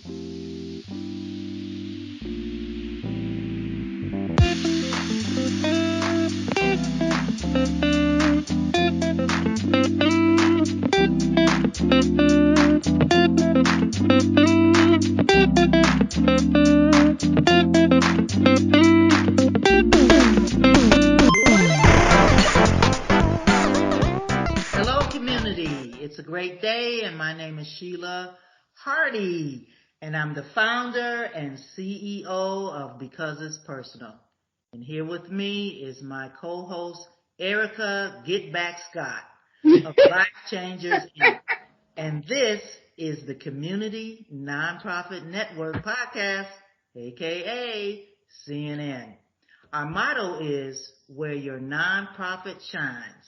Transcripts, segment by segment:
Hello, community. It's a great day, and my name is Sheila Hardy, and I'm the founder and CEO of Because It's Personal. And here with me is my co-host, Erica Get Back Scott of LifeChangers Inc. And this is the Community Nonprofit Network Podcast, aka CNN. Our motto is where your nonprofit shines.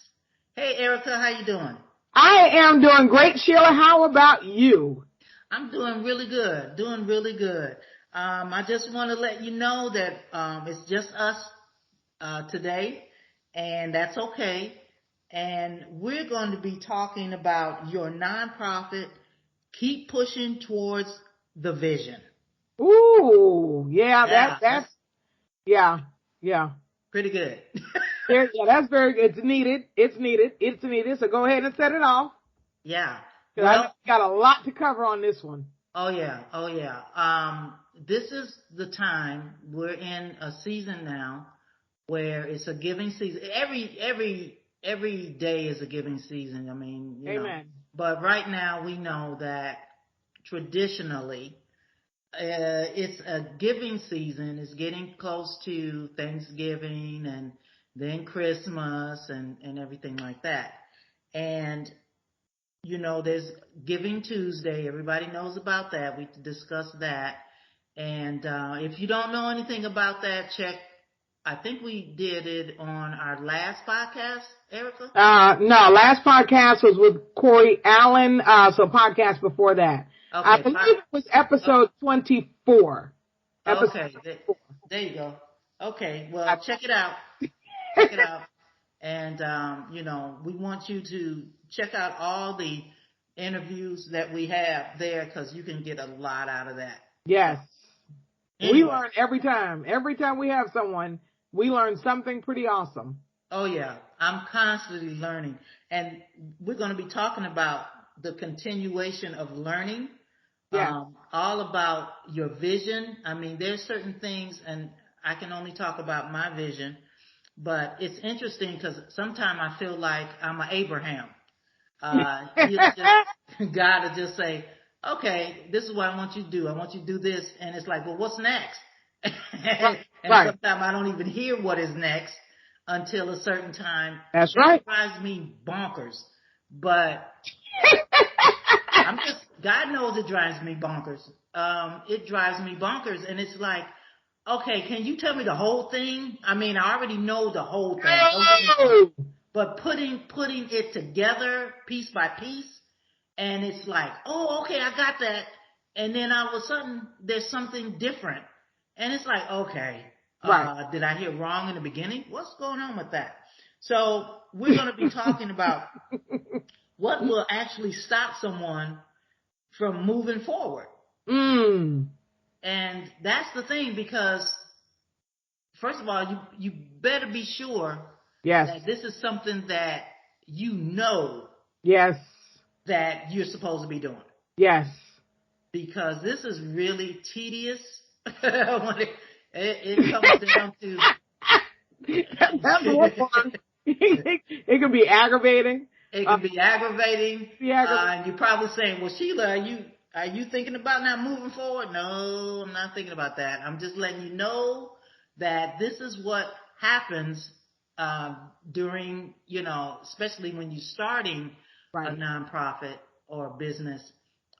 Hey, Erica, how you doing? I am doing great, Sheila. How about you? I'm doing really good. I just want to let you know that it's just us today, and that's okay. And we're going to be talking about your nonprofit. Keep pushing towards the vision. Ooh, yeah, that's pretty good. Yeah, that's very good. It's needed. So go ahead and set it off. Yeah. Well, I know we got a lot to cover on this one. Oh yeah. This is the time we're in a season now where it's a giving season. Every day is a giving season. I mean, you Amen. know. But right now we know that traditionally it's a giving season. It's getting close to Thanksgiving and then Christmas and everything like that. And, you know, there's Giving Tuesday. Everybody knows about that. We discussed that. And if you don't know anything about that, check. I think we did it on our last podcast, Erica? No, last podcast was with Corey Allen, so podcast before that. Okay, I believe it was episode 24. Okay, there you go. Okay, well, check it out. Check it out. And, you know, we want you to check out all the interviews that we have there because you can get a lot out of that. Yes. Anyway. We learn every time. Every time we have someone, we learn something pretty awesome. Oh, yeah. I'm constantly learning. And we're going to be talking about the continuation of learning. Yeah. All about your vision. I mean, there's certain things, and I can only talk about my vision, but it's interesting because sometimes I feel like I'm an Abraham. God will just say, okay, this is what I want you to do. I want you to do this. And it's like, well, what's next? And sometimes I don't even hear what is next until a certain time. That's right. It drives me bonkers. But God knows it drives me bonkers. It drives me bonkers. And it's like, okay, can you tell me the whole thing? I mean, I already know the whole thing. No. But putting it together piece by piece, and it's like, oh, okay, I got that. And then all of a sudden, there's something different. And it's like, okay, did I hear wrong in the beginning? What's going on with that? So we're going to be talking about what will actually stop someone from moving forward. And that's the thing, because first of all, you better be sure that this is something that you know that you're supposed to be doing. Yes. Because this is really tedious. When it comes down to... That's one. It can be aggravating. It can be aggravating. And you're probably saying, well, Sheila, are you thinking about not moving forward? No, I'm not thinking about that. I'm just letting you know that this is what happens during, you know, especially when you're starting a nonprofit or a business.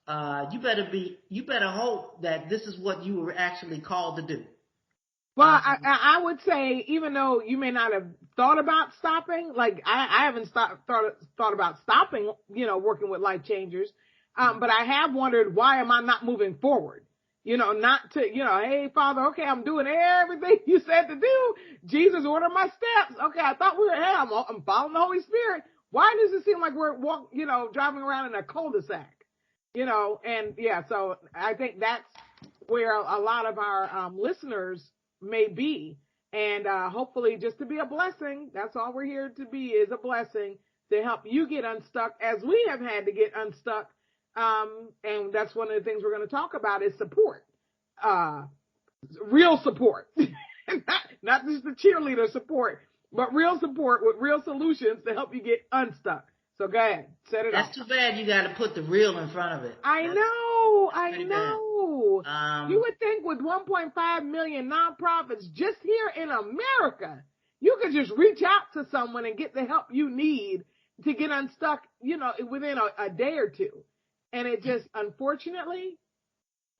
You better hope that this is what you were actually called to do. Well, I would say, even though you may not have thought about stopping, like I haven't thought about stopping, you know, working with LifeChangers, but I have wondered, why am I not moving forward? You know, not to, you know, hey, Father, okay, I'm doing everything you said to do. Jesus, order my steps. Okay, I thought we were, hey, I'm following the Holy Spirit. Why does it seem like we're driving around in a cul-de-sac? and yeah, so I think that's where a lot of our listeners may be. And hopefully just to be a blessing, that's all we're here to be, is a blessing to help you get unstuck as we have had to get unstuck. And that's one of the things we're going to talk about is support, real support, not just the cheerleader support, but real support with real solutions to help you get unstuck. So go ahead, set it up. That's too bad you got to put the real in front of it. I know. You would think with 1.5 million nonprofits just here in America, you could just reach out to someone and get the help you need to get unstuck, within a day or two. And it just, unfortunately,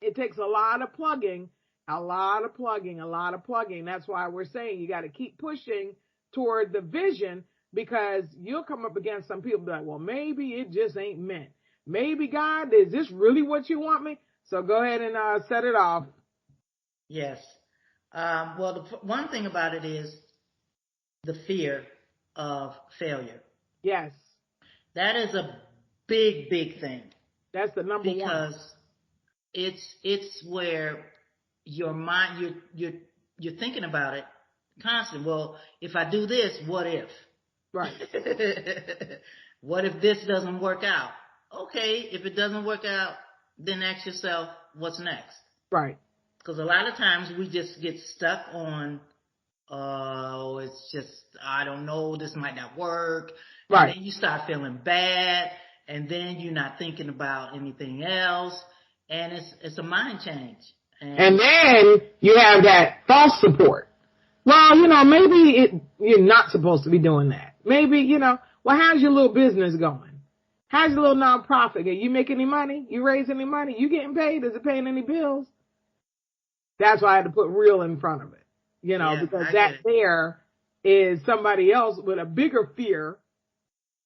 it takes a lot of plugging. That's why we're saying you got to keep pushing toward the vision, because you'll come up against some people be like, well, maybe it just ain't meant. Maybe, God, is this really what you want me? So go ahead and set it off. Yes. Well, the one thing about it is the fear of failure. Yes. That is a big, big thing. That's the number one. Because it's where your mind, you're thinking about it constantly. Well, if I do this, what if? Right. What if this doesn't work out? Okay, if it doesn't work out, then ask yourself, what's next? Right. Because a lot of times we just get stuck on, it's just, I don't know, this might not work. Right. And then you start feeling bad, and then you're not thinking about anything else, and it's a mind change. And then you have that false support. Well, maybe you're not supposed to be doing that. Maybe, well, how's your little business going? How's your little nonprofit? Are you making any money? You raise any money? You getting paid? Is it paying any bills? That's why I had to put real in front of it, because that there is somebody else with a bigger fear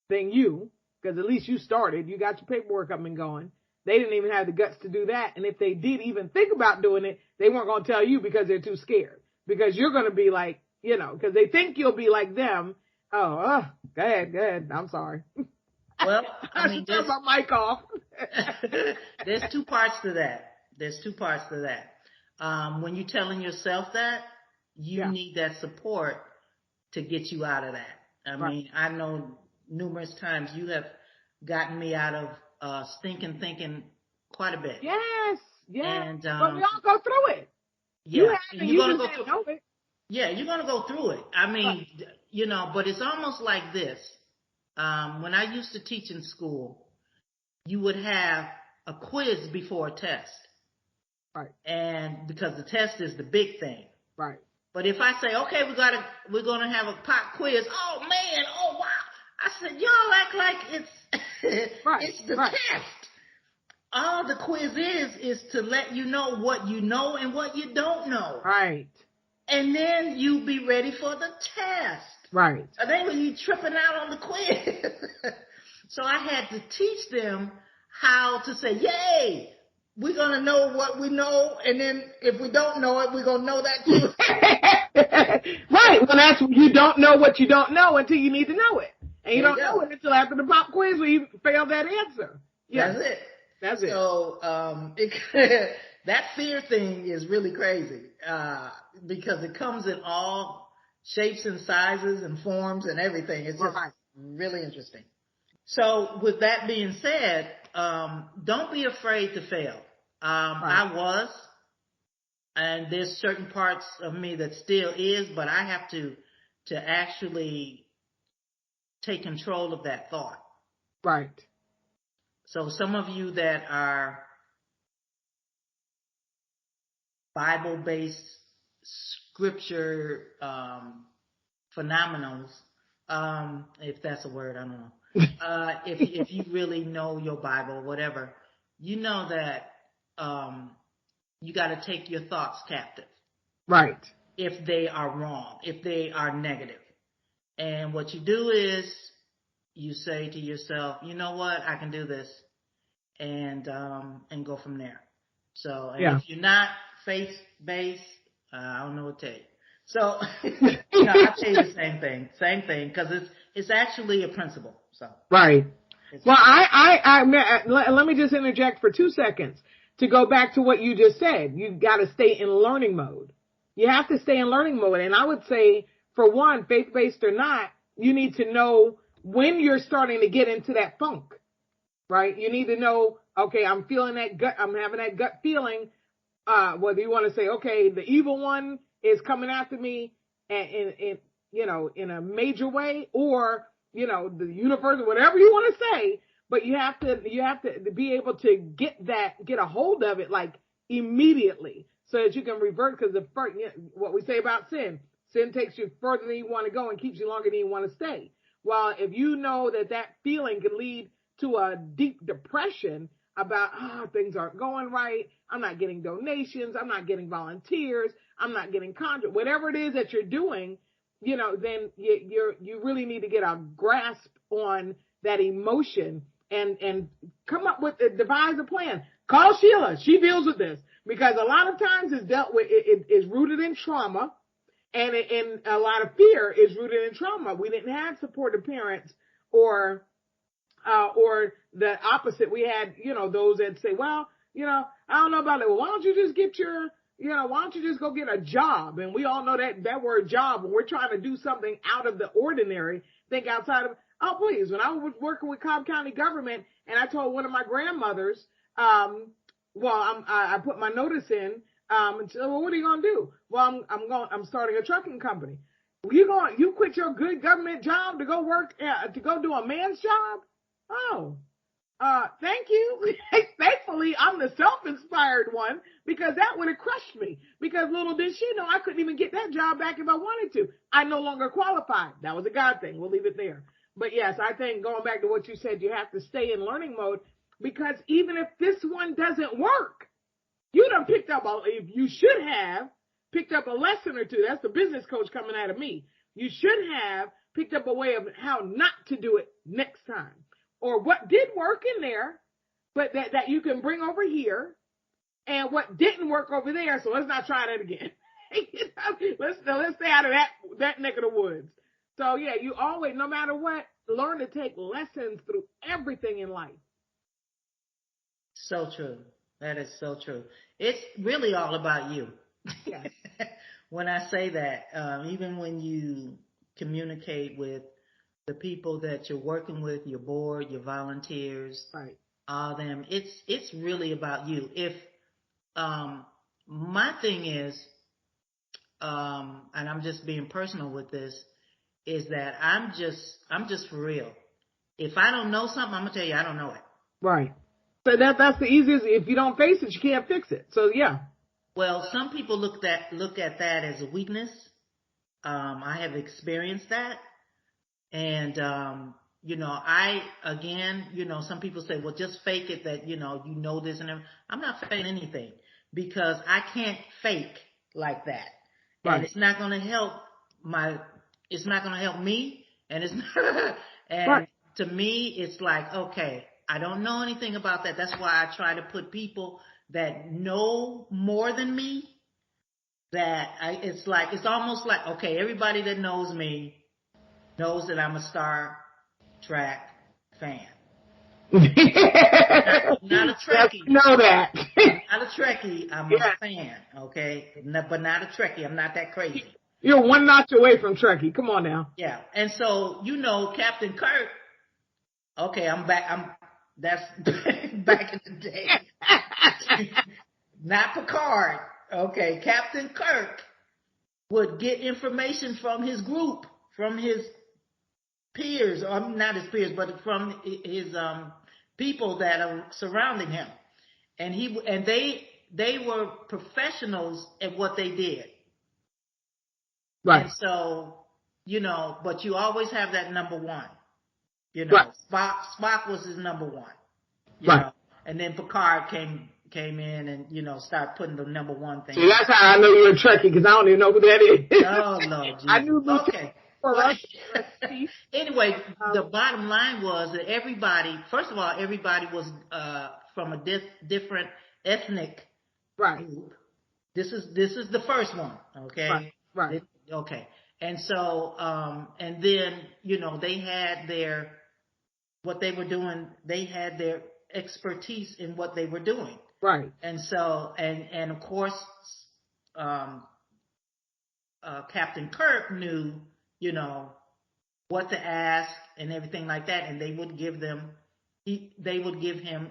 than you, because at least you started. You got your paperwork up and going. They didn't even have the guts to do that. And if they did even think about doing it, they weren't going to tell you because they're too scared. Because you're going to be like, because they think you'll be like them. Go ahead. I'm sorry. Well, I should turn my mic off. There's two parts to that. When you're telling yourself that, you need that support to get you out of that. I mean, I know numerous times you have gotten me out of stinking thinking quite a bit. Yes. And, but we all go through it. Yeah. You're going to go through it. Yeah, you're going to go through it. I mean, but it's almost like this. When I used to teach in school, you would have a quiz before a test. Right. And because the test is the big thing. Right. But if I say, okay, we're going to have a pop quiz. Oh man. Oh wow. I said, y'all act like it's, it's the test. All the quiz is to let you know what you know and what you don't know. Right. And then you be ready for the test. Right. And then when you tripping out on the quiz. So I had to teach them how to say, yay, we're going to know what we know. And then if we don't know it, we're going to know that too. Right. Well, that's, you don't know what you don't know until you need to know it. And you don't know it until after the pop quiz where you fail that answer. Yeah. That's it. So, that fear thing is really crazy, because it comes in all shapes and sizes and forms and everything. It's just really interesting. So with that being said, don't be afraid to fail. I was, and there's certain parts of me that still is, but I have to actually take control of that thought. Right. So some of you that are Bible-based scripture phenomenals, if that's a word, I don't know. If you really know your Bible or whatever, you know that you got to take your thoughts captive. Right. If they are wrong, if they are negative. And what you do is you say to yourself, you know what, I can do this, and go from there. So, and if you're not faith-based, I don't know what to tell you. So, I'll tell you the same thing, because it's actually a principle. So. Right. Well, let me just interject for 2 seconds to go back to what you just said. You've got to stay in learning mode. You have to stay in learning mode. And I would say, for one, faith-based or not, you need to know when you're starting to get into that funk, right? You need to know, okay, I'm feeling that gut, I'm having that gut feeling, whether you want to say, okay, the evil one is coming after me in a major way, or, the universe, whatever you want to say, but you have to be able to get a hold of it like immediately so that you can revert, because what we say about sin takes you further than you want to go and keeps you longer than you want to stay. Well, if you know that feeling could lead to a deep depression about, things aren't going right, I'm not getting donations, I'm not getting volunteers, I'm not getting contract, whatever it is that you're doing, then you really need to get a grasp on that emotion and come up with, devise a plan. Call Sheila. She deals with this, because a lot of times it's dealt with, it is rooted in trauma, and a lot of fear is rooted in trauma. We didn't have supportive parents, or the opposite. We had, those that say, well, I don't know about it. Well, why don't you just get why don't you just go get a job? And we all know that word job, when we're trying to do something out of the ordinary, think outside of, oh, please. When I was working with Cobb County government, and I told one of my grandmothers, I put my notice in, and said, well, what are you going to do? Well, I'm starting a trucking company. You quit your good government job to go work, to go do a man's job? Oh, thank you. Thankfully, I'm the self-inspired one, because that would have crushed me, because little did she know I couldn't even get that job back if I wanted to. I no longer qualified. That was a God thing. We'll leave it there. But yes, I think going back to what you said, you have to stay in learning mode, because even if this one doesn't work, you should have picked up a lesson or two. That's the business coach coming out of me. You should have picked up a way of how not to do it next time, or what did work in there, but that you can bring over here, and what didn't work over there. So let's not try that again. Let's stay out of that neck of the woods. So yeah, you always, no matter what, learn to take lessons through everything in life. So true. That is so true. It's really all about you. Yes. When I say that, even when you communicate with the people that you're working with, your board, your volunteers, right, all them, it's really about you. If my thing is, and I'm just being personal with this, is that I'm just for real. If I don't know something, I'm gonna tell you I don't know it. Right. So that's the easiest. If you don't face it, you can't fix it. So yeah. Well, some people look at that as a weakness. I have experienced that, and some people say, well, just fake it that you know this and everything. I'm not faking anything, because I can't fake like that, right. And it's not going to help It's not going to help me, and it's not, and right. To me, it's like, okay, I don't know anything about that. That's why I try to put people that know more than me. It's almost like, okay, everybody that knows me knows that I'm a Star Trek fan. Not a Trekkie. Know that. Not a Trekkie. I'm a fan, okay? But not a Trekkie. I'm not that crazy. You're one notch away from Trekkie. Come on now. Yeah. And so, Captain Kirk, okay, I'm back. That's back in the day. Not Picard. Okay. Captain Kirk would get information from his group, from his peers, or not his peers, but from his people that are surrounding him. And they were professionals at what they did. Right. And so, but you always have that number one. Right. Spock was his number one. Right. And then Picard came in and, started putting the number one thing. See, that's how I know you're a Trekkie, because I don't even know who that is. Oh, no, Jesus. I knew okay. Well, anyway, the bottom line was that everybody was from a different ethnic group. This is the first one, okay? Right. Okay. And so, and then, they had what they were doing. They had their expertise in what they were doing. Right. And so, and of course, Captain Kirk knew, what to ask and everything like that, and they would give him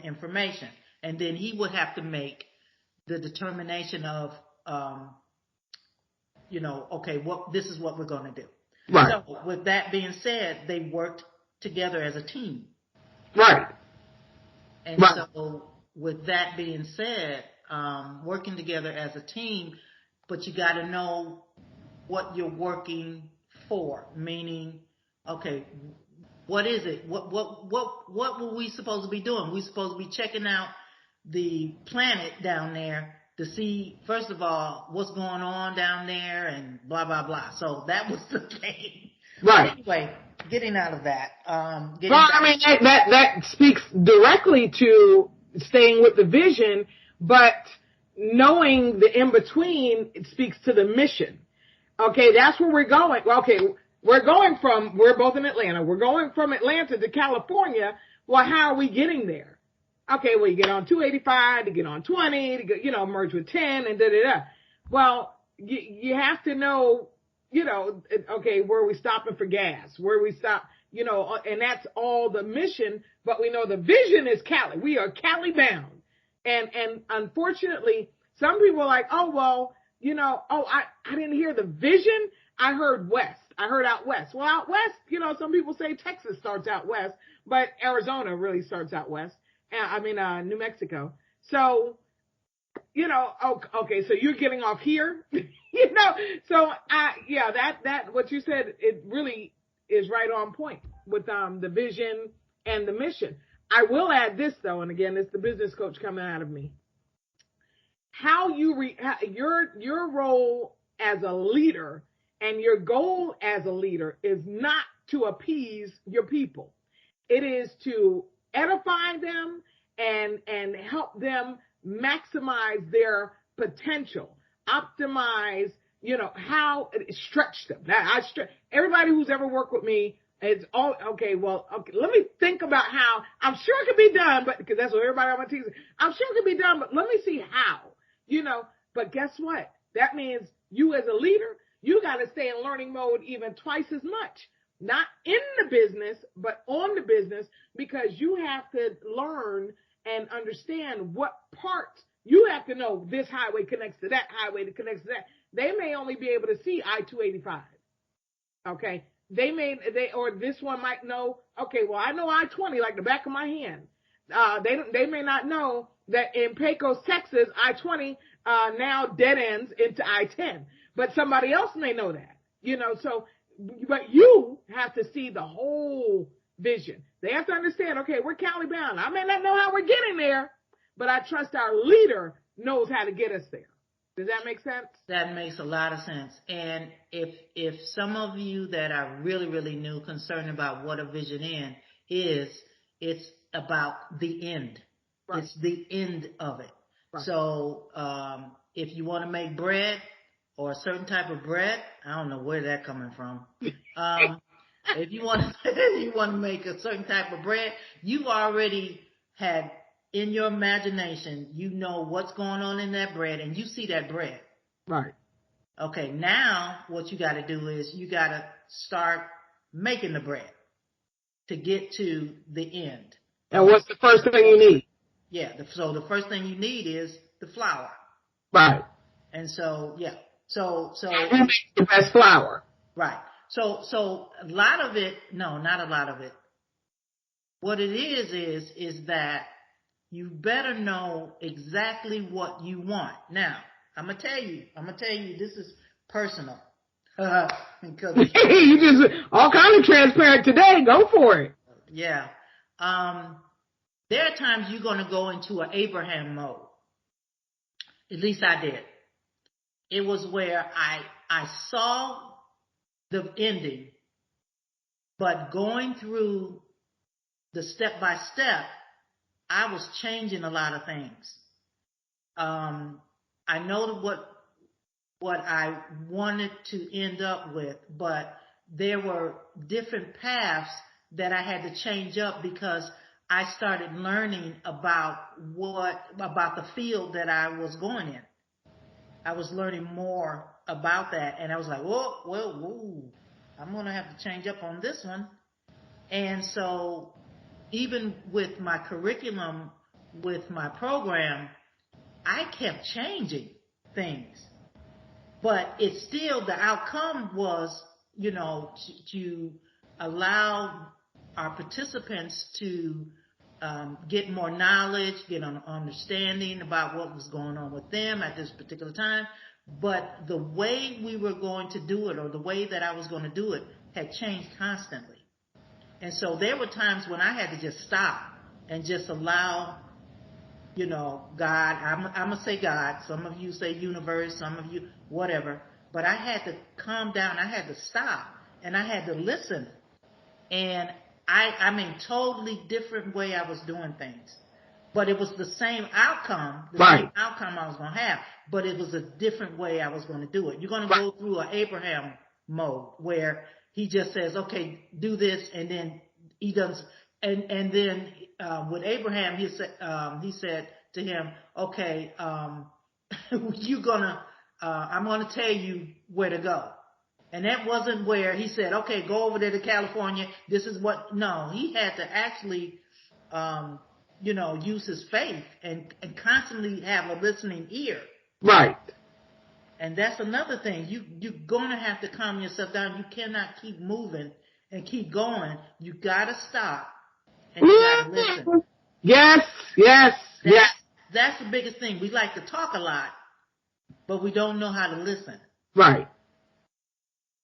information, and then he would have to make the determination of, okay, this is what we're going to do. Right. So with that being said, they worked together as a team. Right. And right. So with that being said, working together as a team, but you got to know what you're working for, meaning, okay, what is it? What were we supposed to be doing? We're supposed to be checking out the planet down there to see, first of all, what's going on down there and blah, blah, blah. So that was the game. Right. But anyway, getting out of that. That speaks directly to staying with the vision, but knowing the in-between, it speaks to the mission. Okay, that's where we're going. Okay, we're both in Atlanta. We're going from Atlanta to California. Well, how are we getting there? Okay, well, you get on 285 to get on 20 to get, merge with 10 and da-da-da. Well, you have to know, okay, where are we stopping for gas? Where we stop, and that's all the mission, but we know the vision is Cali. We are Cali bound. And unfortunately, some people are like, oh, well, I didn't hear the vision. I heard west. I heard out west. Well, out west, some people say Texas starts out west, but Arizona really starts out west. New Mexico. So, okay, so you're getting off here, so that what you said, it really is right on point with the vision and the mission. I will add this though, and again, it's the business coach coming out of me. How your role as a leader and your goal as a leader is not to appease your people. It is to edify them and help them maximize their potential, optimize, how stretch them. Everybody who's ever worked with me, it's all okay. Well, okay, let me think about how. I'm sure it could be done, but because that's what everybody on my team says. I'm sure it could be done, but let me see how. But guess what? That means you as a leader, you got to stay in learning mode even twice as much. Not in the business, but on the business, because you have to learn and understand what parts. You have to know this highway connects to that highway that connects to that. They may only be able to see I-285. Okay. Or this one might know, okay, well, I know I-20 like the back of my hand. They may not know that in Pecos, Texas, I-20 now dead ends into I-10, but somebody else may know that, but you have to see the whole vision. They have to understand, okay, we're Cali bound. I may not know how we're getting there, but I trust our leader knows how to get us there. Does that make sense? That makes a lot of sense. And if some of you that are really, really new concerned about what a vision is, it's about the end. Right. It's the end of it. Right. So if you want to make bread or a certain type of bread, I don't know where that's coming from. If you want to make a certain type of bread, you already had in your imagination, what's going on in that bread, and you see that bread. Right. Okay, now what you got to do is you got to start making the bread to get to the end. And what's the first thing you need? Yeah, so the first thing you need is the flour. Right. And so, yeah. So who makes the best flour? Right. So a lot of it, no, not a lot of it. What it is that you better know exactly what you want. Now, I'm gonna tell you, this is personal. Because you just all kind of transparent today. Go for it. Yeah. There are times you're gonna go into an Abraham mode. At least I did. It was where I saw the ending, but going through the step by step, I was changing a lot of things. I know what I wanted to end up with, but there were different paths that I had to change up because I started learning about the field that I was going in. I was learning more about that, and I was like, whoa, I'm going to have to change up on this one. And so even with my curriculum, with my program, I kept changing things. But it's still, the outcome was, to allow our participants to get more knowledge, get an understanding about what was going on with them at this particular time. But the way we were going to do it, or the way that I was going to do it, had changed constantly. And so there were times when I had to just stop and just allow, God, I'm going to say God. Some of you say universe, some of you whatever. But I had to calm down. I had to stop, and I had to listen. And totally different way I was doing things. But it was the same outcome, same outcome I was going to have, but it was a different way I was going to do it. You're going to go through an Abraham mode where he just says, okay, do this, and then he does, and then with Abraham, he said to him, okay, I'm going to tell you where to go. And that wasn't where he said, okay, go over there to California. This is what, no, he had to actually, use his faith and constantly have a listening ear. Right. And that's another thing. You're going to have to calm yourself down. You cannot keep moving and keep going. You got to stop and you got to listen. Yes. That's the biggest thing. We like to talk a lot, but we don't know how to listen. Right.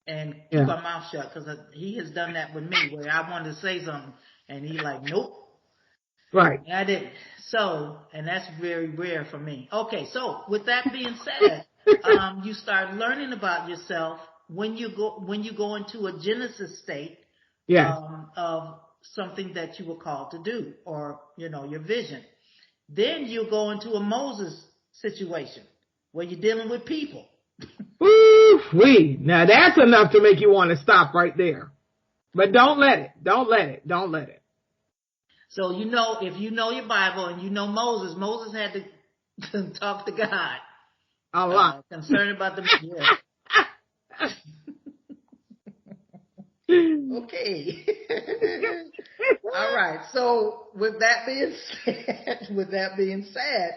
And keep our mouth shut, because he has done that with me where I wanted to say something and he like, nope. Right. And I didn't. So, and that's very rare for me. Okay, so with that being said, you start learning about yourself when you go into a genesis state of something that you were called to do, or your vision. Then you go into a Moses situation where you're dealing with people. Woo-wee. Now that's enough to make you want to stop right there. But don't let it. So if you know your Bible and you know Moses had to talk to God. A lot. Concerned about the Okay. All right. So with that being said,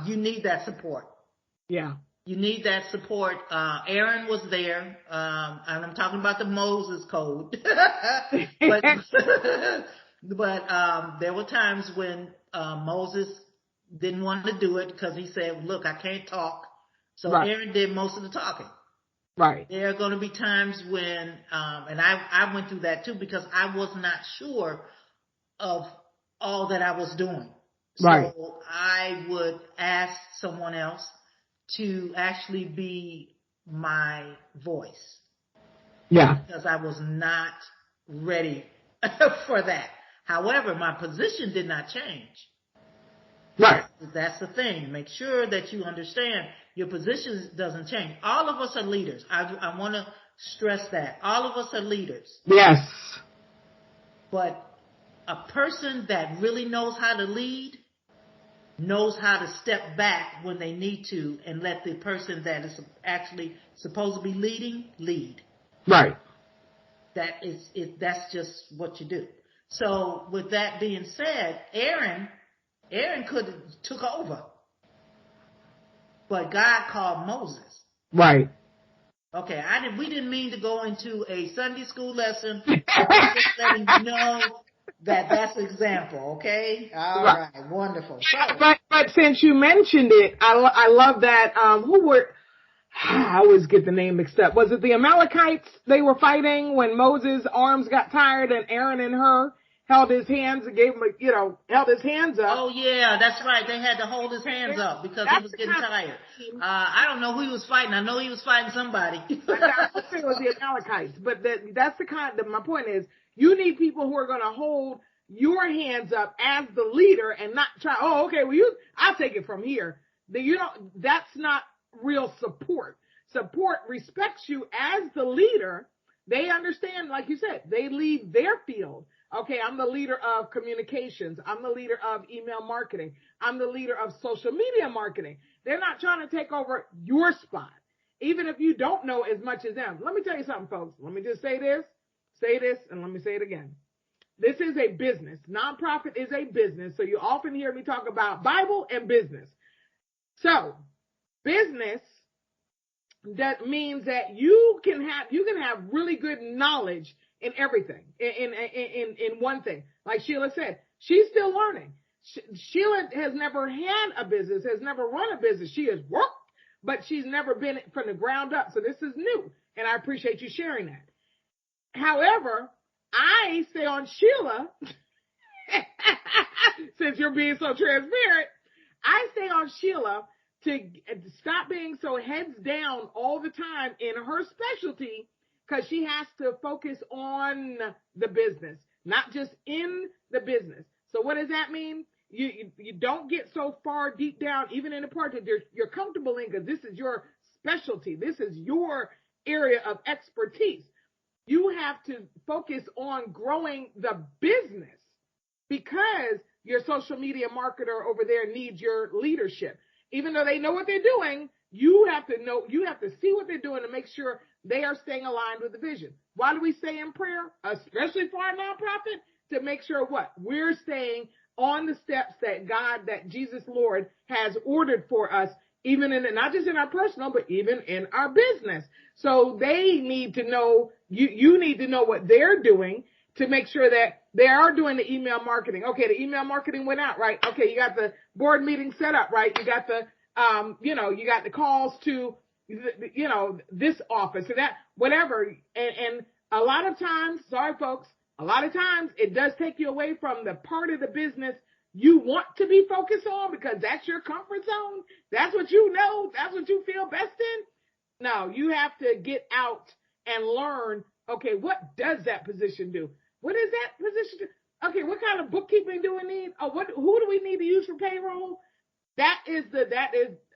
you need that support. Yeah. You need that support. Aaron was there, and I'm talking about the Moses code. but there were times when Moses didn't want to do it because he said, "Look, I can't talk." So Aaron did most of the talking. Right. There are going to be times when, and I went through that too, because I was not sure of all that I was doing. Right. So I would ask someone else to actually be my voice. Yeah. Because I was not ready for that. However, my position did not change. Right. That's the thing. Make sure that you understand your position doesn't change. All of us are leaders. I want to stress that. All of us are leaders. Yes. But a person that really knows how to lead knows how to step back when they need to and let the person that is actually supposed to be leading lead. Right. That's just what you do. So with that being said, Aaron could have took over, but God called Moses. Right. Okay, we didn't mean to go into a Sunday school lesson. Just letting you know that's an example. Okay, all right, wonderful. So, but since you mentioned it, I love that. I always get the name mixed up. Was it the Amalekites they were fighting when Moses' arms got tired and Aaron and Hur held his hands and gave him, held his hands up? Oh yeah, that's right. They had to hold his hands up because he was getting tired. I don't know who he was fighting. I know he was fighting somebody. I would say it was the Amalekites, but that's the kind. My point is, you need people who are going to hold your hands up as the leader and not try. Oh, okay. Well, I'll take it from here. That's not real support. Support respects you as the leader. They understand, like you said, they lead their field. Okay, I'm the leader of communications. I'm the leader of email marketing. I'm the leader of social media marketing. They're not trying to take over your spot, even if you don't know as much as them. Let me tell you something, folks. Let me just say this, and let me say it again. This is a business. Nonprofit is a business. So you often hear me talk about Bible and business. So business, that means that you can have really good knowledge in everything, in one thing. Like Sheila said, she's still learning. Sheila has never had a business, has never run a business. She has worked, but she's never been from the ground up. So this is new, and I appreciate you sharing that. However, I say on Sheila, since you're being so transparent, I say on Sheila to stop being so heads down all the time in her specialty, because she has to focus on the business, not just in the business. So what does that mean? You don't get so far deep down, even in the part that you're comfortable in, because this is your specialty. This is your area of expertise. You have to focus on growing the business, because your social media marketer over there needs your leadership. Even though they know what they're doing, you have to see what they're doing to make sure they are staying aligned with the vision. Why do we say in prayer, especially for our nonprofit? To make sure what? We're staying on the steps that Jesus Lord has ordered for us, even in, not just in our personal, but even in our business. So they need to know, you need to know what they're doing to make sure that they are doing the email marketing. Okay, the email marketing went out, right? Okay, you got the board meeting set up, right? You got the, you got the calls to, this office and that, whatever. And a lot of times, sorry folks, a lot of times it does take you away from the part of the business you want to be focused on, because that's your comfort zone. That's what you know. That's what you feel best in. No, you have to get out and learn, okay, what does that position do? What is that position do? Okay, what kind of bookkeeping do we need? Oh, who do we need to use for payroll? That is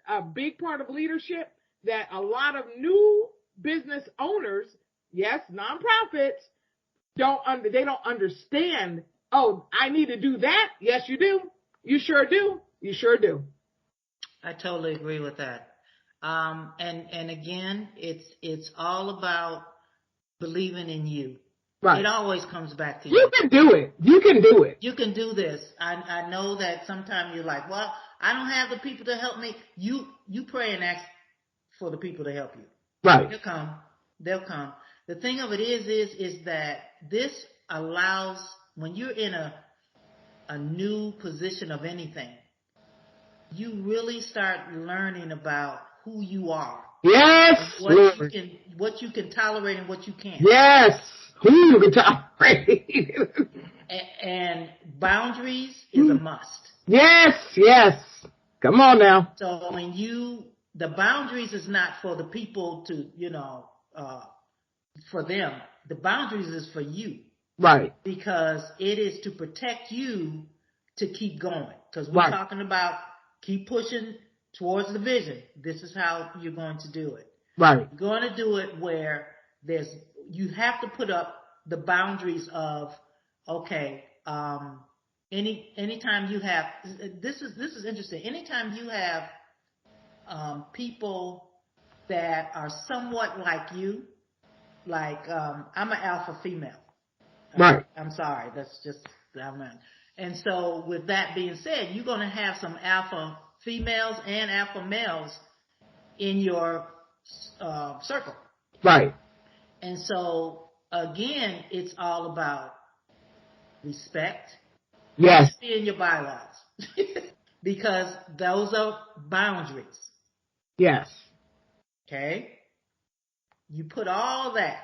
a big part of leadership that a lot of new business owners, yes, nonprofits, don't understand. Oh, I need to do that. Yes, you do. You sure do. You sure do. I totally agree with that. And again, it's all about believing in you. Right. It always comes back to you. You can do it. You can do it. You can do this. I know that sometimes you're like, well, I don't have the people to help me. You pray and ask for the people to help you. Right. They'll come. They'll come. The thing of it is that this allows, when you're in a new position of anything, you really start learning about who you are. Yes. What you can tolerate and what you can't. Yes. Who you can tolerate. And boundaries is a must. Yes. Yes. Come on now. So when the boundaries is not for the people to, for them. The boundaries is for you. Right. Because it is to protect you to keep going. Because we're talking about keep pushing towards the vision. This is how you're going to do it. Right. You're going to do it where you have to put up the boundaries of, okay, anytime you have, this is interesting. Anytime you have people that are somewhat like you, like I'm an alpha female. Right. I'm sorry. That's just, and so with that being said, you're going to have some alpha females and alpha males in your circle. Right. And so again, it's all about respect. Yes. In your bylaws. Because those are boundaries. Yes. Okay? You put all that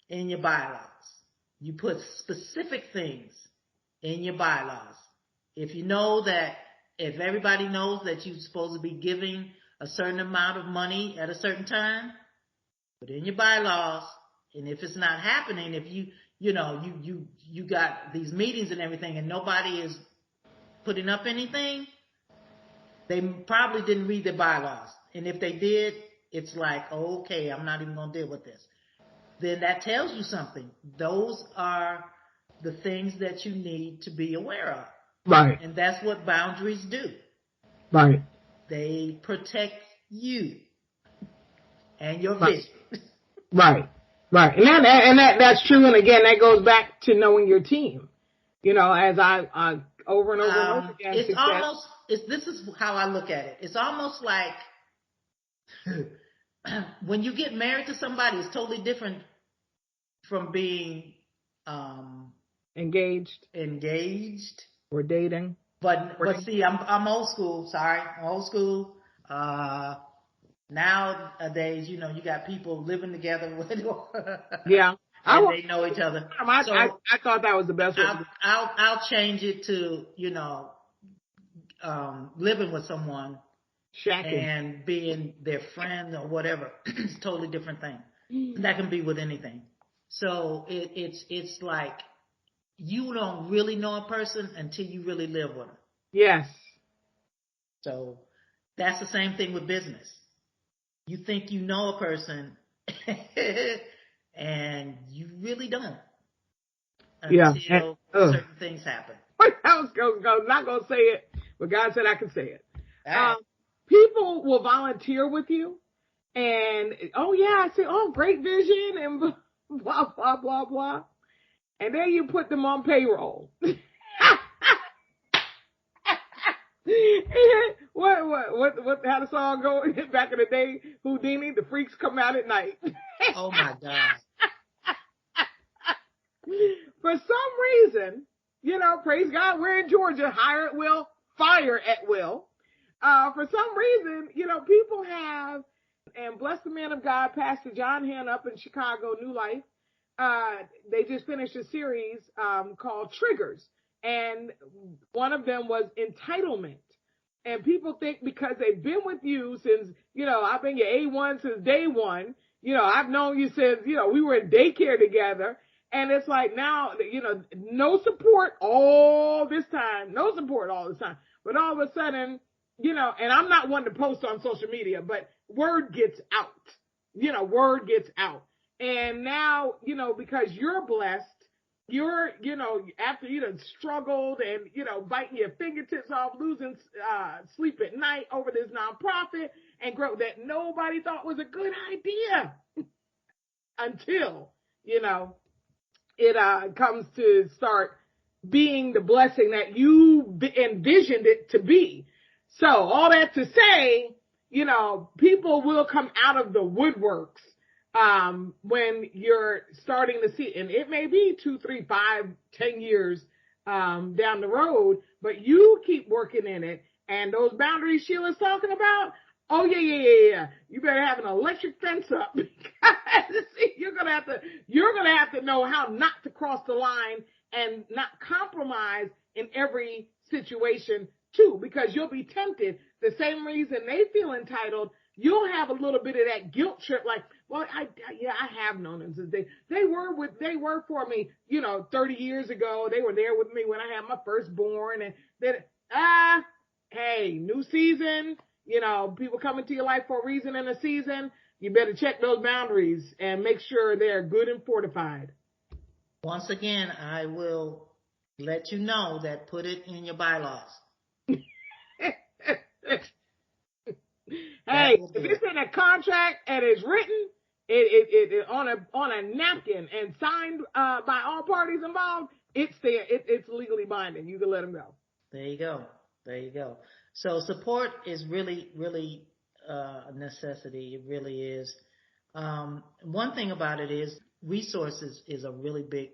in your bylaws. You put specific things in your bylaws. If everybody knows that you're supposed to be giving a certain amount of money at a certain time, put in your bylaws. And if it's not happening, if you got these meetings and everything and nobody is putting up anything, they probably didn't read their bylaws. And if they did, it's like, okay, I'm not even going to deal with this. then that tells you something. Those are the things that you need to be aware of. Right. And that's what boundaries do. Right. They protect you and your vision. Right. Right. And that's true. And again, that goes back to knowing your team. You know, as I over and over and over again. This is how I look at it. It's almost like when you get married to somebody, it's totally different from being engaged or dating. But see, I'm old school. Sorry, I'm old school. Nowadays, you know, you got people living together with yeah, and they know each other. I thought that was the best way. I'll change it to, you know, living with someone shacking and being their friend or whatever. It's a totally different thing. That can be with anything. So it's like you don't really know a person until you really live with them. Yes. So that's the same thing with business. You think you know a person and you really don't until certain things happen. I was not going to say it, but God said I could say it. People will volunteer with you and, I say, great vision and blah, blah, blah, blah. And then you put them on payroll. What, how the song go back in the day? Houdini, the freaks come out at night. Oh my God. For some reason, you know, praise God, we're in Georgia, hire at will, fire at will. For some reason, you know, people have, and bless the man of God, Pastor John Hinn up in Chicago, New Life. They just finished a series called Triggers. And one of them was entitlement. And people think because they've been with you since, you know, I've been your A1 since day one. You know, I've known you since, you know, we were in daycare together. And it's like now, you know, no support all this time. But all of a sudden, you know, and I'm not one to post on social media, but word gets out. You know, word gets out. And now, you know, because you're blessed, you're, you know, after you done struggled and, you know, biting your fingertips off, losing sleep at night over this nonprofit and growth that nobody thought was a good idea until, you know, it comes to start being the blessing that you envisioned it to be. So all that to say, you know, people will come out of the woodworks when you're starting to see, and it may be 2, 3, 5, 10 years down the road, but you keep working in it. And those boundaries Sheila's talking about, yeah. You better have an electric fence up because you're gonna have to know how not to cross the line and not compromise in every situation too, because you'll be tempted. The same reason they feel entitled, you'll have a little bit of that guilt trip, like, well, I have known them since they were for me, you know, 30 years ago. They were there with me when I had my firstborn, and then hey, new season, you know, people come into your life for a reason in a season. You better check those boundaries and make sure they're good and fortified. Once again, I will let you know that put it in your bylaws. Hey, if it's in a contract and it's written, it on a napkin and signed by all parties involved, it's there. It's legally binding. You can let them go. There you go. So support is really, really a necessity. It really is. One thing about it is resources is a really big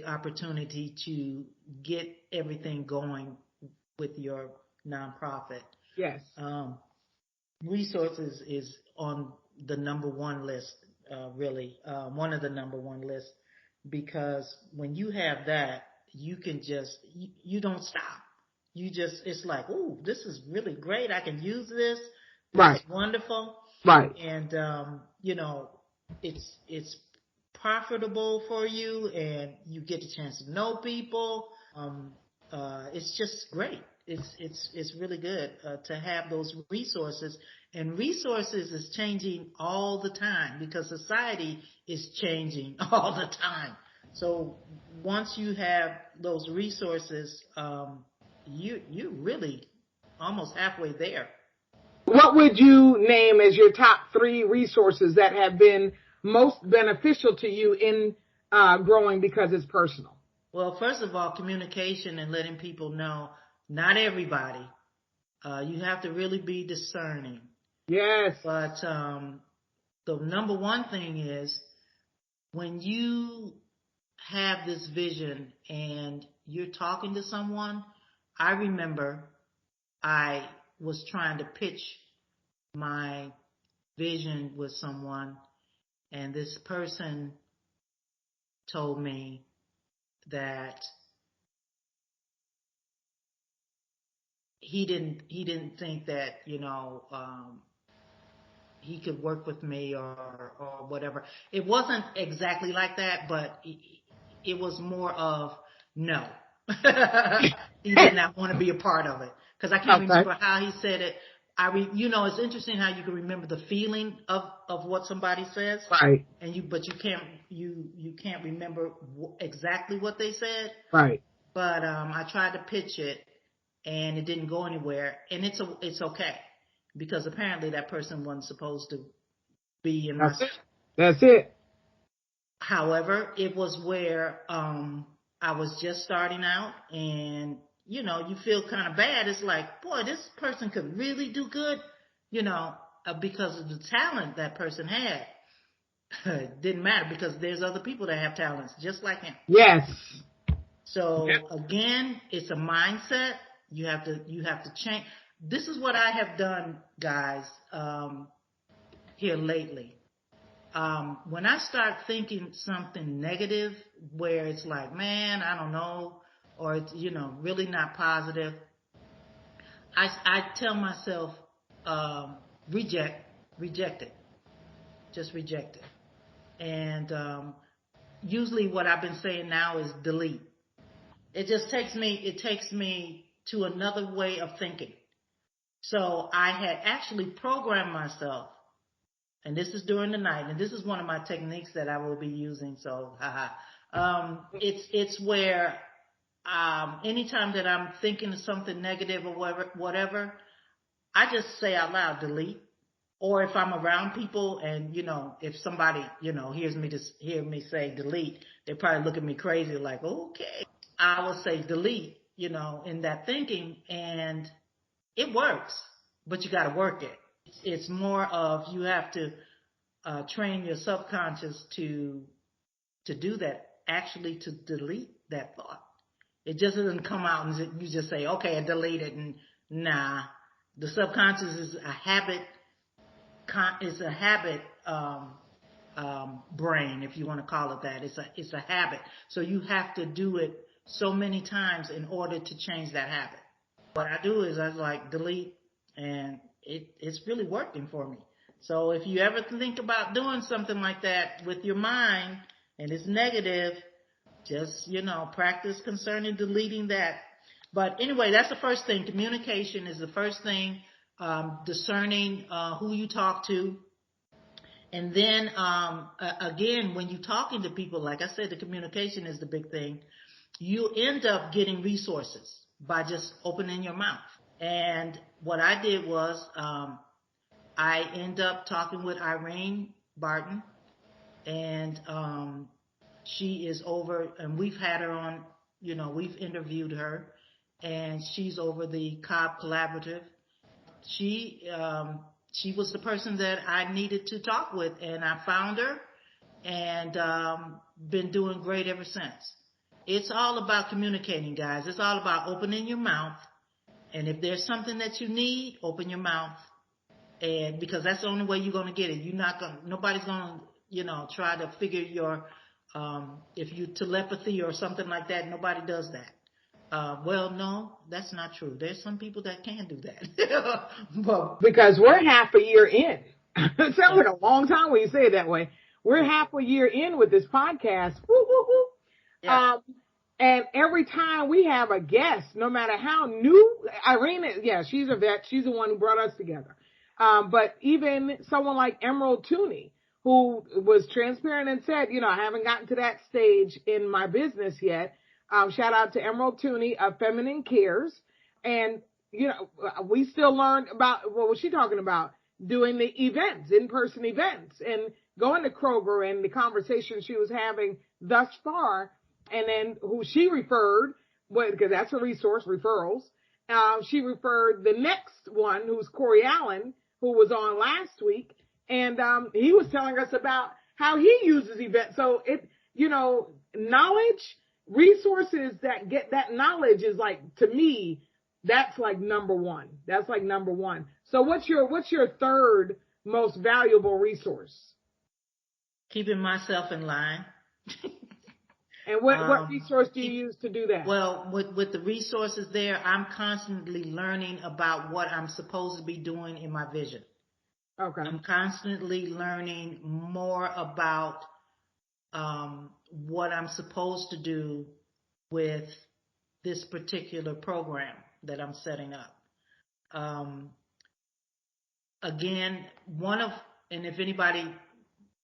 opportunity to get everything going with your nonprofit. Yes. Resources is on the number one list, really, one of the number one lists, because when you have that, you can just, you don't stop. It's like, ooh, this is really great. I can use this. Right. It's wonderful. Right. And, you know, it's profitable for you and you get a chance to know people. It's just great. It's really good to have those resources, and resources is changing all the time because society is changing all the time. So once you have those resources, you really almost halfway there. What would you name as your top 3 resources that have been most beneficial to you in growing because it's personal? Well, first of all, communication and letting people know, not everybody. You have to really be discerning. Yes. But the number one thing is when you have this vision and you're talking to someone. I remember I was trying to pitch my vision with someone, and this person told me that he didn't think that he could work with me or whatever. It wasn't exactly like that, but it was more of no. He did not want to be a part of it because I can't remember how he said it. It's interesting how you can remember the feeling of what somebody says, right? But you can't remember exactly what they said, right? But I tried to pitch it, and it didn't go anywhere, and it's okay because apparently that person wasn't supposed to be in my. That's it. However, it was where I was just starting out, and you feel kind of bad. It's like, boy, this person could really do good, because of the talent that person had. It didn't matter because there's other people that have talents just like him. Yes. So again, it's a mindset. You have to change. This is what I have done, guys, here lately. When I start thinking something negative, where it's like, man, I don't know, or it's really not positive, I tell myself, reject it, just reject it, and usually what I've been saying now is delete. It takes me to another way of thinking. So I had actually programmed myself, and this is during the night, and this is one of my techniques that I will be using. So, it's where anytime that I'm thinking of something negative or whatever, I just say out loud, delete. Or if I'm around people and, if somebody, hear me say delete, they probably look at me crazy like, okay. I will say delete, in that thinking, and it works, but you got to work it. It's more of you have to train your subconscious to do that, actually to delete that thought. It just doesn't come out and you just say, okay, I delete it, and nah. The subconscious is a habit. Brain, if you want to call it that. It's a habit. So you have to do it so many times in order to change that habit. What I do is I like delete, and it's really working for me. So if you ever think about doing something like that with your mind and it's negative, just, practice concerning deleting that. But anyway, that's the first thing. Communication is the first thing. Discerning who you talk to. And then, again, when you're talking to people, like I said, the communication is the big thing. You end up getting resources by just opening your mouth. And what I did was, I end up talking with Irene Barton, and she is over, and we've had her on, we've interviewed her, and she's over the Cobb Collaborative. She was the person that I needed to talk with, and I found her, and been doing great ever since. It's all about communicating, guys. It's all about opening your mouth, and if there's something that you need, open your mouth, and because that's the only way you're going to get it. Nobody's going to, try to figure your, if you telepathy or something like that. Nobody does that. Well, no, that's not true. There's some people that can do that. But because we're half a year in. It sounds like a long time when you say it that way. We're half a year in with this podcast. Woo, woo, woo. Yeah. And every time we have a guest, no matter how new, Irene, yeah, she's a vet. She's the one who brought us together. But even someone like Emerald Tooney, who was transparent and said, I haven't gotten to that stage in my business yet. Shout out to Emerald Tooney of Feminine Cares. And, we still learned about, what was she talking about? Doing the events, in-person events, and going to Kroger, and the conversation she was having thus far. And then who she referred, because that's a resource, referrals. She referred the next one, who's Corey Allen, who was on last week. And he was telling us about how he uses events. So knowledge, resources that get that knowledge is like, to me, that's like number one. That's like number one. So what's your third most valuable resource? Keeping myself in line. And what resource do you use to do that? Well, with the resources there, I'm constantly learning about what I'm supposed to be doing in my vision. Okay. I'm constantly learning more about what I'm supposed to do with this particular program that I'm setting up. Again, and if anybody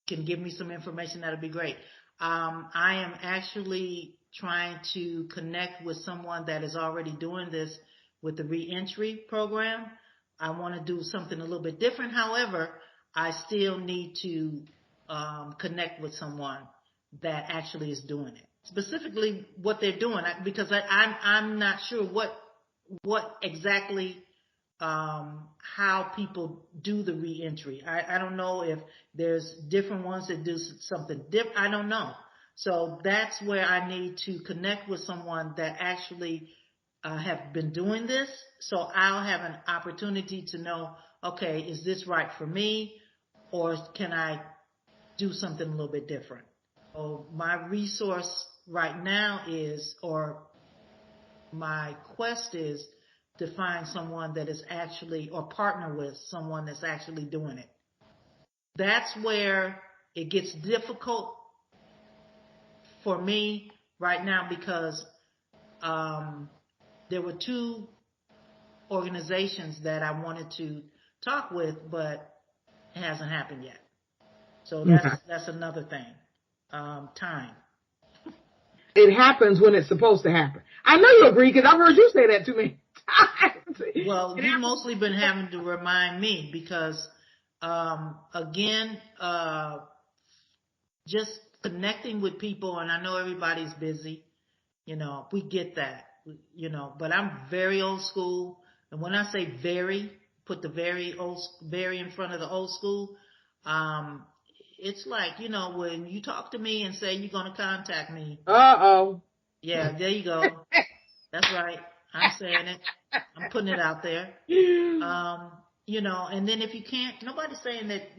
can give me some information, that'd be great. I am actually trying to connect with someone that is already doing this with the reentry program. I want to do something a little bit different. However, I still need to connect with someone that actually is doing it. Specifically what they're doing, because I'm not sure what exactly how people do the reentry. I don't know if there's different ones that do something different. I don't know. So that's where I need to connect with someone that actually have been doing this. So I'll have an opportunity to know, okay, is this right for me, or can I do something a little bit different? So my resource right now is, or my quest is, to find someone that is actually, or partner with someone that's actually doing it. That's where it gets difficult for me right now, because there were two organizations that I wanted to talk with, but it hasn't happened yet. So that's another thing. Time. It happens when it's supposed to happen. I know you agree, because I've heard you say that to me. Well, you've mostly been having to remind me, because, again, just connecting with people, and I know everybody's busy, we get that, but I'm very old school. And when I say very, put the very in front of the old school, it's like, when you talk to me and say you're going to contact me. Uh-oh. Yeah, there you go. That's right. I'm saying it. I'm putting it out there. And then if you can't, nobody's saying that,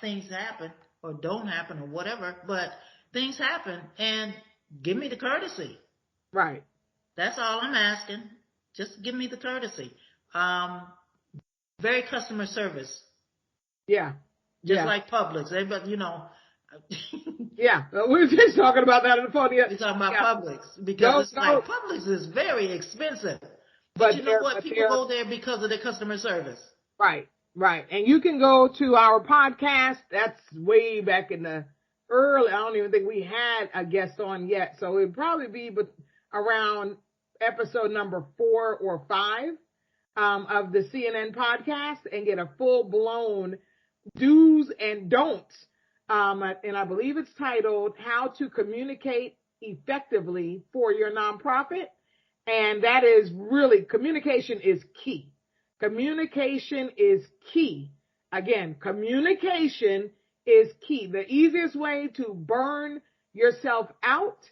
things happen or don't happen or whatever, but things happen, and give me the courtesy. Right. That's all I'm asking. Just give me the courtesy. Very customer service. Yeah. Just like Publix. Everybody, Yeah, we were just talking about that on the phone. We're talking about Publix, because like Publix is very expensive. But you know what? People go there because of their customer service. Right. And you can go to our podcast. That's way back in the early, I don't even think we had a guest on yet. So it'd probably be around episode number 4 or 5 of the CNN podcast, and get a full-blown do's and don'ts. And I believe it's titled How to Communicate Effectively for Your Nonprofit. And that is really, communication is key. Communication is key. Again, communication is key. The easiest way to burn yourself out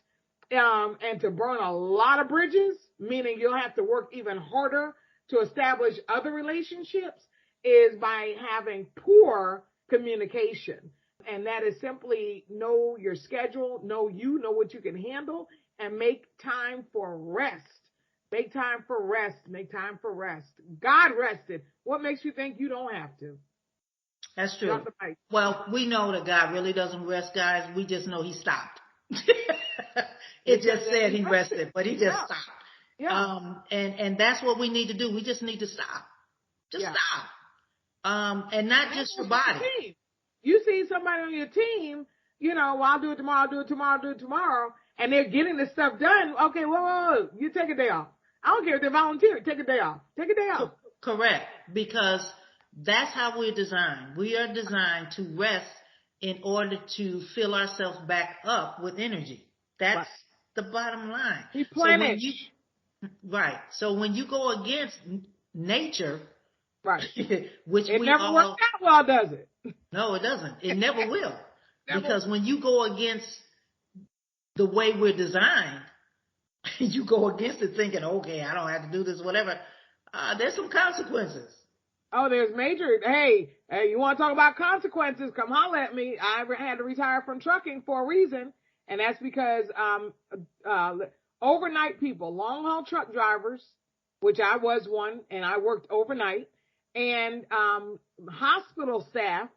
and to burn a lot of bridges, meaning you'll have to work even harder to establish other relationships, is by having poor communication. And that is simply know your schedule, know what you can handle, and make time for rest. Make time for rest. Make time for rest. God rested. What makes you think you don't have to? That's true. Well, we know that God really doesn't rest, guys. We just know he stopped. It just said he rested, but he just stopped. Yeah. And that's what we need to do. We just need to stop. Just stop. And not just your body. You see somebody on your team, well, I'll do it tomorrow, I'll do it tomorrow, and they're getting this stuff done. Okay, whoa, you take a day off. I don't care if they're volunteering. Take a day off. Take a day off. Correct. Because that's how we're designed. We are designed to rest in order to fill ourselves back up with energy. That's the bottom line. Replenish. Right. So when you go against nature, right, which it never works out well, does it? No, it doesn't. It never will. Because when you go against the way we're designed, you go against it thinking, okay, I don't have to do this, whatever. There's some consequences. Oh, there's major. Hey, you want to talk about consequences? Come holler at me. I had to retire from trucking for a reason, and that's because overnight people, long haul truck drivers, which I was one, and I worked overnight, and hospital staff,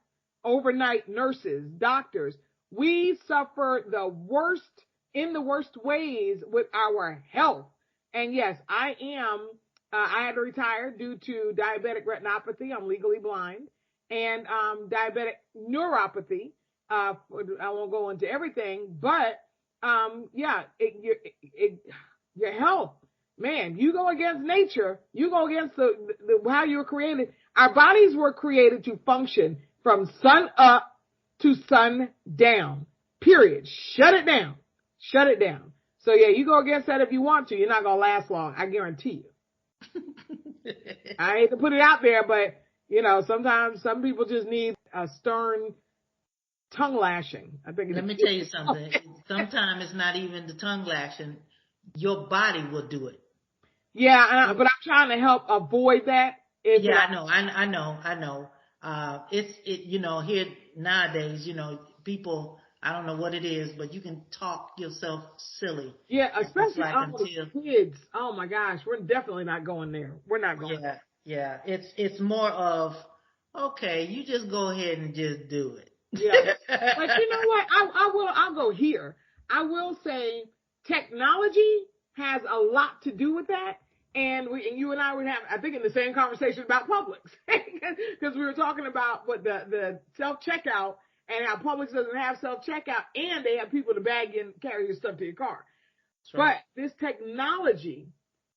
overnight nurses, doctors, we suffer the worst ways with our health. And yes, I had to retire due to diabetic retinopathy. I'm legally blind, and diabetic neuropathy. I won't go into everything, but your health, man, you go against nature, you go against the how you were created. Our bodies were created to function from sun up to sun down, period. Shut it down. So yeah, you go against that if you want to. You're not going to last long. I guarantee you. I hate to put it out there, but sometimes some people just need a stern tongue lashing. I think. Let me tell you something. Sometimes it's not even the tongue lashing. Your body will do it. Yeah, but I'm trying to help avoid that. I know. Here nowadays, people, I don't know what it is, but you can talk yourself silly. Yeah, especially the kids. Oh my gosh, we're definitely not going there. We're not going there. Yeah. It's more of, okay, you just go ahead and just do it. Yeah. But you know what? I'll go here. I will say technology has a lot to do with that. And you and I would have, I think, in the same conversation about Publix, because we were talking about what the self-checkout and how Publix doesn't have self-checkout, and they have people to bag and carry your stuff to your car. Right. But this technology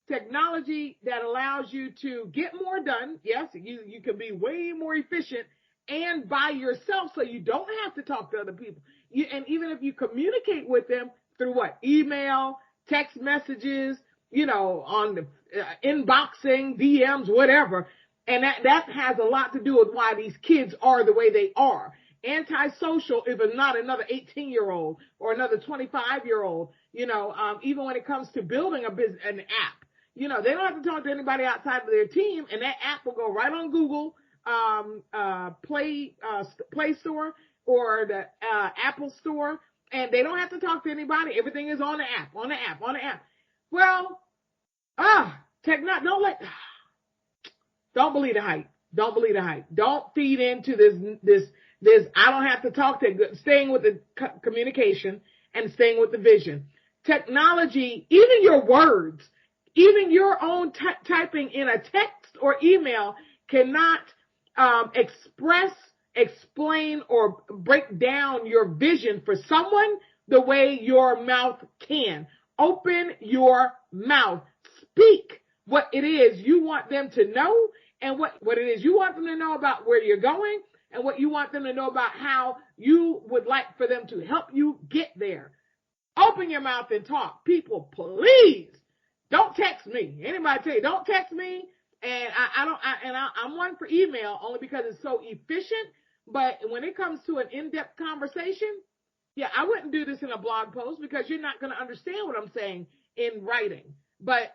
that allows you to get more done. Yes, you can be way more efficient and by yourself, so you don't have to talk to other people. And even if you communicate with them through email, text messages, on the inboxing, DMs, whatever. And that has a lot to do with why these kids are the way they are. Antisocial, if it's not another 18-year-old or another 25-year-old, even when it comes to building an app, they don't have to talk to anybody outside of their team, and that app will go right on Google Play Store or the Apple Store, and they don't have to talk to anybody. Everything is on the app. Well, don't believe the hype. Don't feed into this. I don't have to talk to. Staying with the communication and staying with the vision. Technology, even your words, even your own typing in a text or email cannot express, explain, or break down your vision for someone the way your mouth can. Open your mouth. Speak what it is you want them to know, and what it is you want them to know about where you're going, and what you want them to know about how you would like for them to help you get there. Open your mouth and talk. People, please don't text me. Anybody tell you, don't text me. And I'm one for email only because it's so efficient. But when it comes to an in-depth conversation, yeah, I wouldn't do this in a blog post because you're not going to understand what I'm saying in writing. But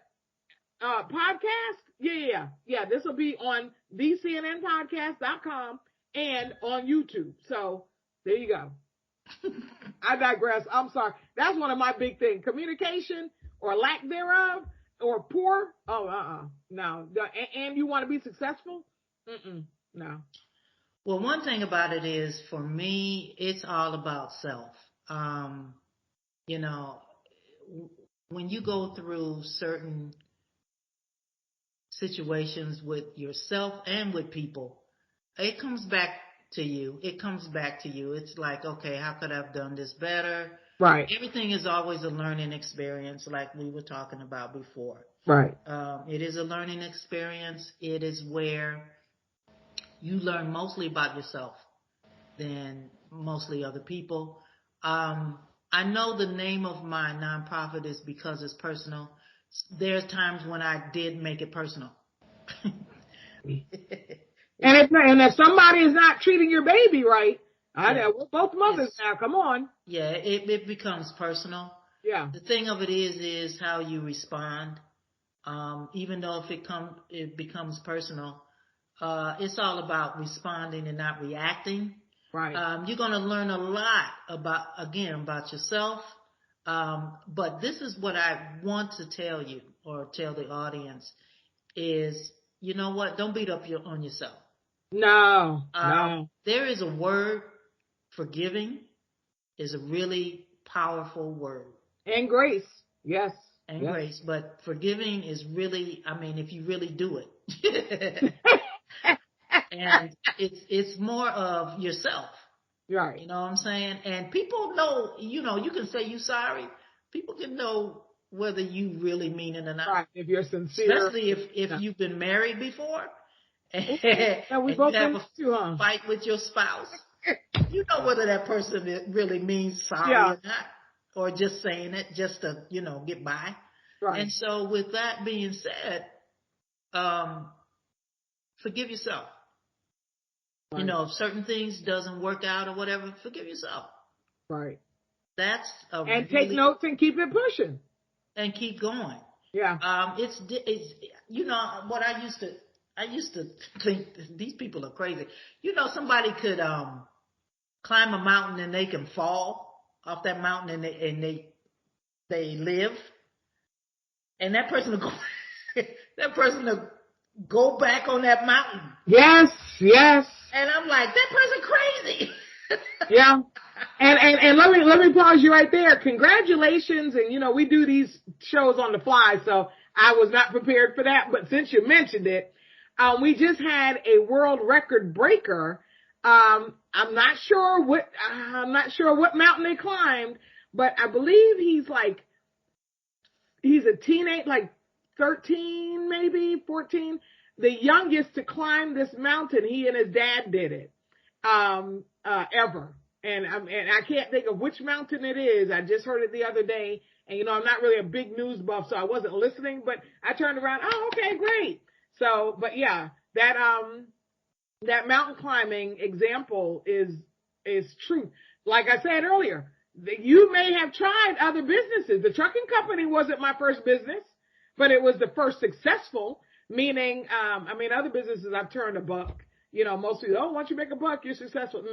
podcast, yeah, this will be on thecnnpodcast.com and on YouTube. So there you go. I digress. I'm sorry. That's one of my big things. Communication or lack thereof or poor. Oh, no. And you want to be successful? No. Well, one thing about it is, for me, it's all about self. when you go through certain situations with yourself and with people, it comes back to you. It comes back to you. It's like, okay, how could I have done this better? Right. Everything is always a learning experience, like we were talking about before. Right. It is a learning experience. It is where you learn mostly about yourself than mostly other people. I know the name of my nonprofit is Because It's Personal. There's times when I did make it personal. And if somebody is not treating your baby right, we're both mothers now. Come on. Yeah, it becomes personal. Yeah. The thing of it is how you respond. Even though if it becomes personal, it's all about responding and not reacting. Right. You're going to learn a lot about yourself. But this is what I want to tell you or tell the audience is, you know what? Don't beat up on yourself. No. There is a word, forgiving is a really powerful word. And grace. Yes. And grace. But forgiving is really, I mean, if you really do it. And it's more of yourself. Right. You know what I'm saying? And people know, you can say you sorry. People can know whether you really mean it or not. Right. If you're sincere. Especially if you've been married before and we you both have a fight with your spouse. You know whether that person really means sorry or not. Or just saying it just to, get by. Right. And so with that being said, forgive yourself. Right. If certain things doesn't work out or whatever, forgive yourself. Right. That's take notes and keep it pushing. And keep going. Yeah. It's what I used to think these people are crazy. Somebody could climb a mountain and they can fall off that mountain and they live. And that person will go back on that mountain. Yes. And I'm like, that person crazy. Yeah. And let me pause you right there. Congratulations. And we do these shows on the fly, so I was not prepared for that. But since you mentioned it, we just had a world record breaker. I'm not sure what mountain they climbed, but I believe he's a teenage, like 13, maybe 14, the youngest to climb this mountain. He and his dad did it, ever. And I can't think of which mountain it is. I just heard it the other day. And, I'm not really a big news buff, so I wasn't listening, but I turned around. Oh, okay, great. So, but yeah, that mountain climbing example is true. Like I said earlier, you may have tried other businesses. The trucking company wasn't my first business, but it was the first successful, meaning, other businesses I've turned a buck. Most people, once you make a buck, you're successful.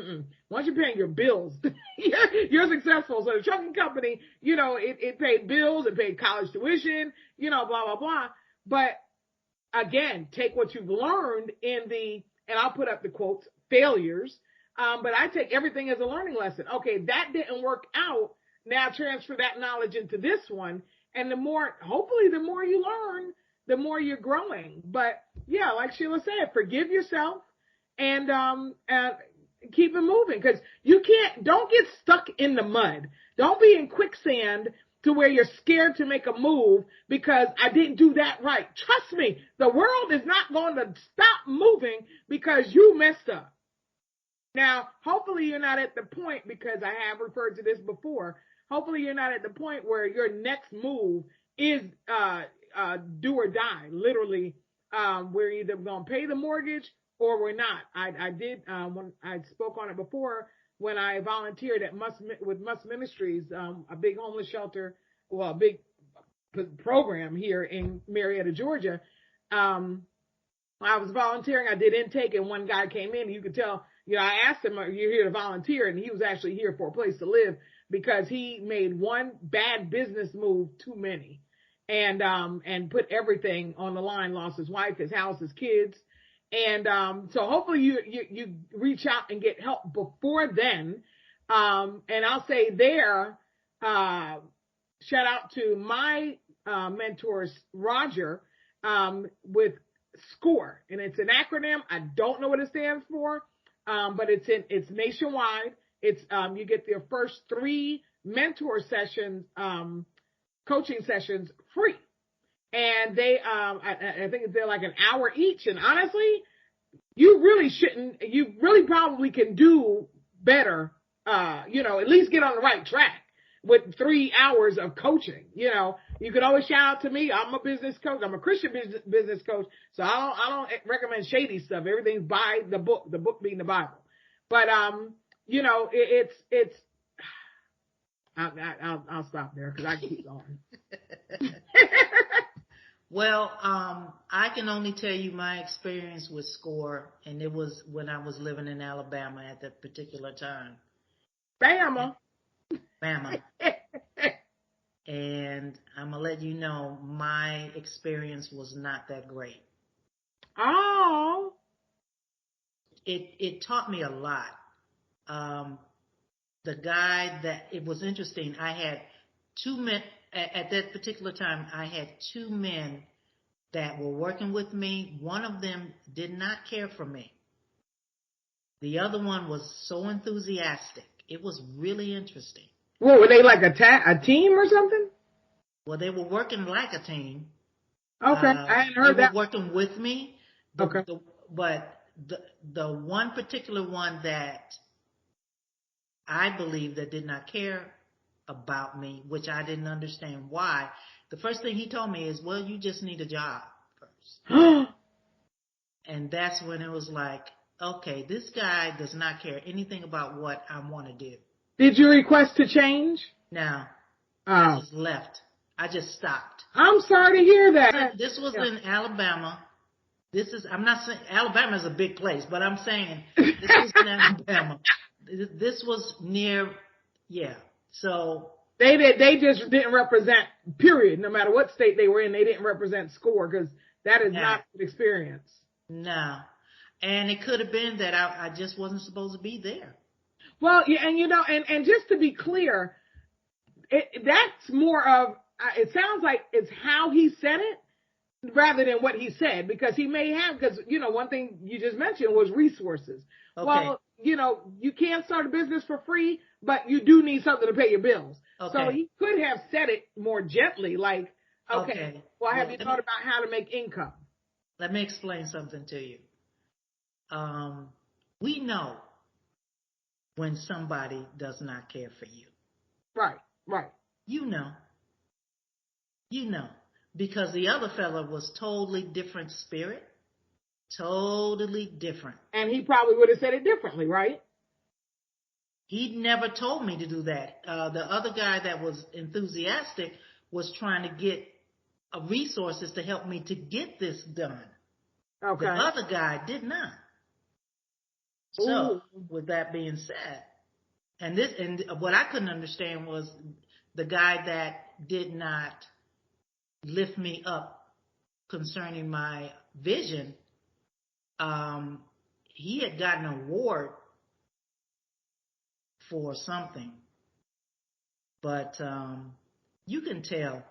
Once you're paying your bills, you're successful. So the trucking company, it paid bills, it paid college tuition, blah, blah, blah. But again, take what you've learned and I'll put up the quotes, failures. But I take everything as a learning lesson. Okay, that didn't work out. Now transfer that knowledge into this one. And hopefully the more you learn, the more you're growing. But yeah, like Sheila said, forgive yourself and keep it moving. Because don't get stuck in the mud. Don't be in quicksand to where you're scared to make a move because I didn't do that right. Trust me, the world is not going to stop moving because you messed up. Now, hopefully you're not at the point, because I have referred to this before, hopefully you're not at the point where your next move is do or die. Literally, we're either going to pay the mortgage or we're not. I did, when I spoke on it before, when I volunteered with Musk Ministries, a big homeless shelter, a big program here in Marietta, Georgia. I was volunteering. I did intake, and one guy came in. You could tell, I asked him, "Are you here to volunteer?" And he was actually here for a place to live because he made one bad business move too many, and put everything on the line. Lost his wife, his house, his kids, and so hopefully you reach out and get help before then. And I'll say there, shout out to my mentors, Roger, with SCORE, and it's an acronym. I don't know what it stands for, but it's nationwide. It's you get your first 3 mentor sessions, coaching sessions free, and they I think they're like an hour each. And honestly, you really probably can do better. At least get on the right track with 3 hours of coaching. You can always shout out to me. I'm a business coach. I'm a Christian business coach. So I don't recommend shady stuff. Everything's by the book being the Bible. But, it's, I'll stop there because I can keep going. Well, I can only tell you my experience with SCORE, and it was when I was living in Alabama at that particular time. Bama. And I'm going to let you know, my experience was not that great. Oh. It taught me a lot. It was interesting. I had 2 men, at that particular time, I had 2 men that were working with me. One of them did not care for me. The other one was so enthusiastic. It was really interesting. What, were they like a team or something? Well, they were working like a team. Okay, I hadn't heard that. They were working with me. Okay. But the one particular one that I believe that did not care about me, which I didn't understand why, the first thing he told me is, well, you just need a job first. And that's when it was like, okay, this guy does not care anything about what I want to do. Did you request to change? No. I just left. I just stopped. I'm sorry to hear that. This was in Alabama. I'm not saying Alabama is a big place, but I'm saying this was in Alabama. This was near, So they just didn't represent. Period. No matter what state they were in, they didn't represent SCORE because that is not an experience. No, and it could have been that I just wasn't supposed to be there. Well, yeah, and just to be clear, that's more of. It sounds like it's how he said it rather than what he said, because he may have, because, one thing you just mentioned was resources. Okay. Well, you can't start a business for free, but you do need something to pay your bills. Okay. So he could have said it more gently, like, okay. Well, have you thought about how to make income? Let me explain something to you. We know when somebody does not care for you. Right. You know, because the other fella was totally different spirit, totally different. And he probably would have said it differently, right? He never told me to do that. The other guy that was enthusiastic was trying to get resources to help me to get this done. Okay. The other guy did not. So, with that being said, and what I couldn't understand was the guy that did not lift me up concerning my vision. He had gotten an award for something, but you can tell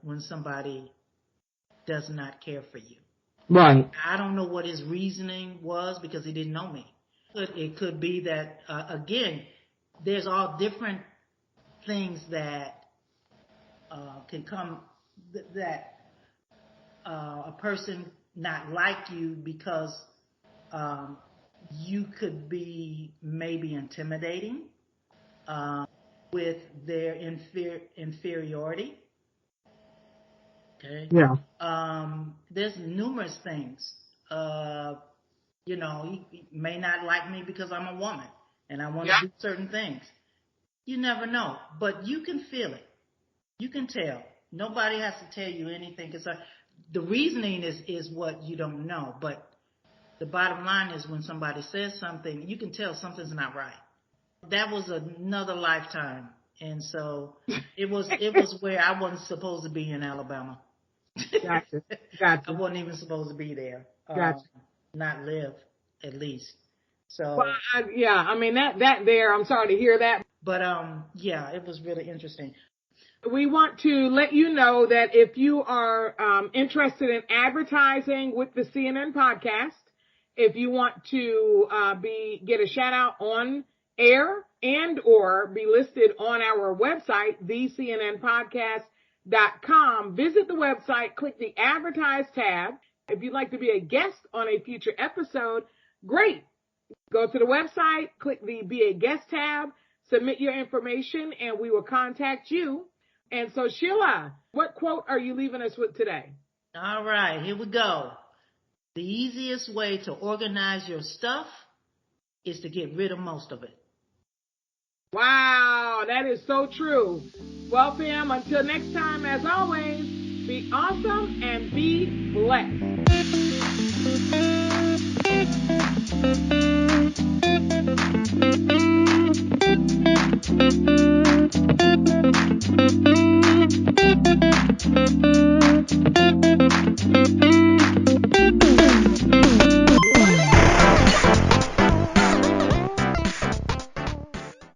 when somebody does not care for you. Right. I don't know what his reasoning was because he didn't know me. It could be that, again, there's all different things that can come, that a person not like you because you could be maybe intimidating with their inferiority. Okay. Yeah. There's numerous things. He may not like me because I'm a woman and I want to do certain things. You never know, but you can feel it. You can tell. Nobody has to tell you anything, because the reasoning is what you don't know. But the bottom line is, when somebody says something, you can tell something's not right. That was another lifetime, and so it was where I wasn't supposed to be in Alabama. Gotcha. I wasn't even supposed to be there. Gotcha. Not live, at least. So. Well, that there. I'm sorry to hear that. But yeah, it was really interesting. We want to let you know that if you are interested in advertising with the CNN podcast, if you want to get a shout out on air and or be listed on our website, thecnnpodcast.com, visit the website, click the advertise tab. If you'd like to be a guest on a future episode, great. Go to the website, click the be a guest tab, submit your information, and we will contact you. And so, Sheila, what quote are you leaving us with today? All right, here we go. The easiest way to organize your stuff is to get rid of most of it. Wow, that is so true. Well, fam, until next time, as always, be awesome and be blessed.